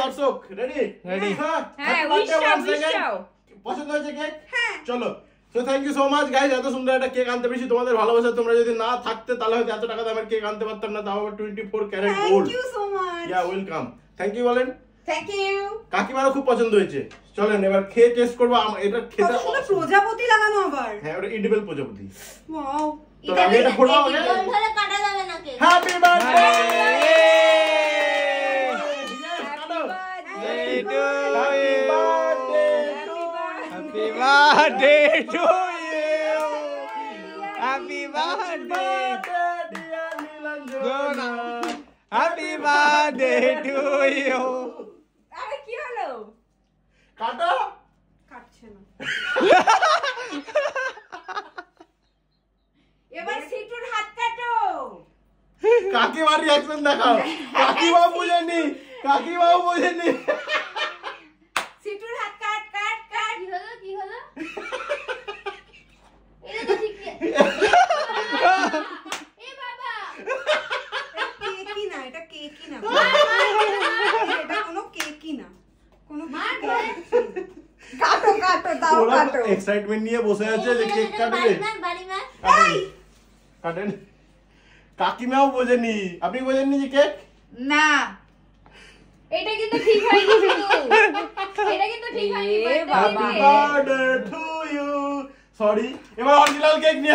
দর্শক ready ready পছন্দ হয়েছে কেক? চলো। So thank you so much guys, এত সুন্দর একটা কেক আনতে পেরেছি তোমাদের ভালোবাসা। তোমরা যদি না থাকতে তাহলে হয়তো এত টাকা দামের কেক আনতে পারতাম না, তাও আবার 24 carat gold. Thank you so much. Yeah, welcome. Thank you বলেন। Thank you. কাকিমারও খুব পছন্দ হয়েছে। চলেন এবার খেয়ে টেস্ট করব। এটা খেতে প্রজাপতি লাগানো আবার। হ্যাঁ, ওটা এডিবল প্রজাপতি। ওয়াও। তো আমি এটা ফোটাও আগে। ধরে কাটা যাবে না cake. Happy birthday to you. Happy birthday, dear Nilanjana. Happy birthday to you. আরে কি হলো? কাটো। কাটছে না। এবার সিটুর হাত কাটো। কাকিমার রিঅ্যাকশন দেখাও। কাকিমা বুঝেনি, কাকিমা বুঝেনি। সিটুর হাত কাট কাট কাট। কি হলো? এটা তো ঠিক এ বাবা, কেকই না, এটা কেকই না। এটা কোনো কেকই না। কোনো কাটো কাটো দাও কাটো। এক্সাইটমেন্ট নিয়ে বসে আছে যে কেক কাটবে। বাড়ি মা কাটেন। কাকিমাও বোঝেনি। আপনি বোঝেননি যে কেক? না। এটা কিন্তু ঠিক হয়নি শুধু। এটা কিন্তু ঠিক হয়নি। Happy birthday to you. Sorry, এবার অরিজিনাল কেক নিয়ে